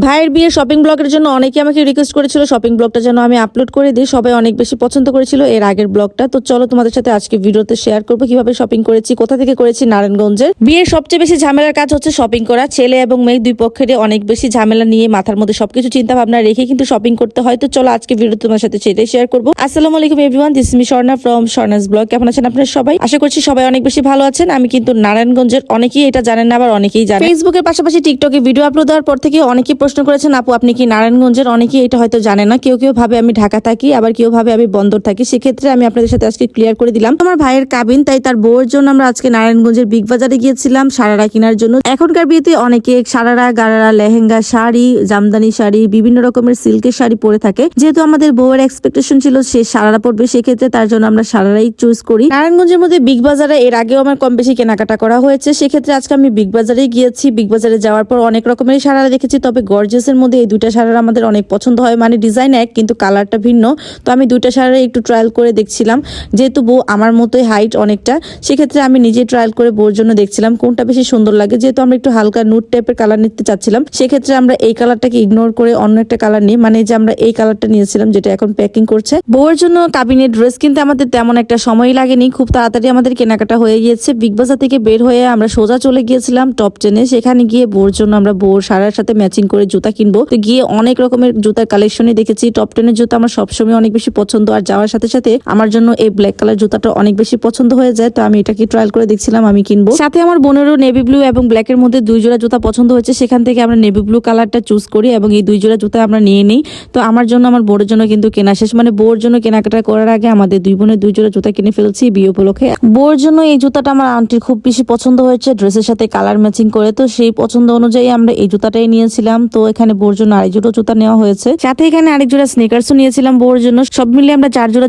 ভাইয়ের বিয়ের শপিং ব্লগের জন্য অনেকে আমাকে রিকোয়েস্ট করেছিল শপিং ব্লগটা যেন আমি আপলোড করে দিই। সবাই অনেক বেশি পছন্দ করেছিল এর আগের ব্লগটা। তো চলো তোমাদের সাথে আজকে ভিডিওতে শেয়ার করবো কিভাবে শপিং করেছি, কোথা থেকে করেছি। নারায়ণগঞ্জের বিয়ের সবচেয়ে বেশি ঝামেলার কাজ হচ্ছে শপিং করা। ছেলে এবং মেয়ে দুই পক্ষের অনেক বেশি ঝামেলা নিয়ে মাথার মধ্যে সবকিছু চিন্তা ভাবনা রেখে কিন্তু শপিং করতে হয়। তো চলো আজকে ভিডিও তোমার সাথে সেটাই শেয়ার করবো। আসসালামু আলাইকুম everyone, this is me Swarna from স্বর্ণাস blog. কেমন আছেন আপনারা সবাই? আশা করছি সবাই অনেক বেশি ভালো আছেন। আমি কিন্তু নারায়ণগঞ্জের, অনেকেই এটা জানেন না, আবার অনেকেই জানেন। ফেসবুকের পাশাপাশি টিকটকে ভিডিও আপলোড দেওয়ার পর থেকে অনেকেই প্রশ্ন করেছেন, আপু আপনি কি নারায়ণগঞ্জের? অনেকেই এটা হয়তো জানে না। কেউ কেউ ভাবে আমি ঢাকা থাকি, আবার কেউ ভাবে আমি বন্দর থাকি। সেক্ষেত্রে আমি আপনাদের সাথে আজকে ক্লিয়ার করে দিলাম। আমার ভাইয়ের কাবিন, তাই তার বউয়ের জন্য আমরা আজকে নারায়ণগঞ্জের বিগ বাজারে গিয়েছিলাম সারারা কেনার জন্য। এখনকার বিয়েতে অনেকে সারারা, গারারা, লেহেঙ্গা, শাড়ি, জামদানি শাড়ি, বিভিন্ন রকমের সিল্কের শাড়ি পরে থাকে। যেহেতু আমাদের বউয়ের এক্সপেকটেশন ছিল সে সারারা পরবে, সেক্ষেত্রে তার জন্য আমরা সারারাই চুজ করি। নারায়ণগঞ্জের মধ্যে বিগ বাজারে এর আগেও আমার কম বেশি কেনাকাটা করা হয়েছে, সেক্ষেত্রে আজকে আমি বিগ বাজারেই গিয়েছি। বিগ বাজারে যাওয়ার পর অনেক রকমের সারারা দেখেছি, তবে গর্জিয়াসের মধ্যে এই দুইটা সারারা আমাদের অনেক পছন্দ হয়। মানে ডিজাইন এক কিন্তু কালারটা ভিন্ন। তো আমি দুইটা সারারা একটু ট্রায়াল করে দেখছিলাম। যেহেতু বউ আমার মতোই হাইট অনেকটা, সেক্ষেত্রে আমি নিজে ট্রায়াল করে বউর জন্য দেখছিলাম কোনটা বেশি সুন্দর লাগে। যেহেতু আমরা একটু হালকা নুড টাইপের কালার নিতে চাচ্ছিলাম, সেক্ষেত্রে আমরা এই কালারটাকে ইগনোর করে অন্য একটা কালার নিই। মানে যে আমরা এই কালারটা নিয়েছিলাম যেটা এখন প্যাকিং করছে। বউয়ের জন্য কাবিনের ড্রেস কিনতে আমাদের তেমন একটা সময় লাগেনি, খুব তাড়াতাড়ি আমাদের কেনাকাটা হয়ে গিয়েছে। বিগ বাজার থেকে বের হয়ে আমরা সোজা চলে গিয়েছিলাম টপ 10-এ। সেখানে গিয়ে বউর জন্য আমরা বউর সারার সাথে ম্যাচিং করে জুতা কিনবো। তো গিয়ে অনেক রকমের জুতার কালেকশনই দেখেছি। টপ 10-এর জুতা আমার সবসময় অনেক বেশি পছন্দ, আর যাওয়ার সাথে সাথে আমার জন্য এই ব্ল্যাক কালার জুতাটা অনেক বেশি পছন্দ হয়ে যায়। তো আমি এটাকে ট্রায়াল করে দেখছিলাম আমি কিনবো। সাথে আমার বোনেরও নেভি ব্লু এবং ব্ল্যাক এর মধ্যে দুই জোড়া জুতা পছন্দ হয়েছে, সেখান থেকে আমরা নেভি ব্লু কালারটা চুজ করি এবং এই দুই জোড়া জুতা আমরা নিয়ে নিই। তো আমার জন্য, আমার বোনের জন্য কিন্তু কেনা শেষ। মানে বউর জন্য কেনাকাটা করার আগে আমাদের দুই বোনের দুই জোড়া জুতা কিনে ফেলছি বিয়ে উপলক্ষে। বউর জন্য এই জুতাটা আমার আন্টির খুব বেশি পছন্দ হয়েছে, ড্রেসের সাথে কালার ম্যাচিং করে। তো সেই পছন্দ অনুযায়ী আমরা এই জুতাটাই নিয়েছিলাম। তো এখানে বউর জন্য আরেক জোড়া জুতা নেওয়া হয়েছে, সাথে এখানে আরেক জোড়া স্নিকার্সও নিয়েছিলাম বউর জন্য। সব মিলিয়ে আমরা 4 জোড়া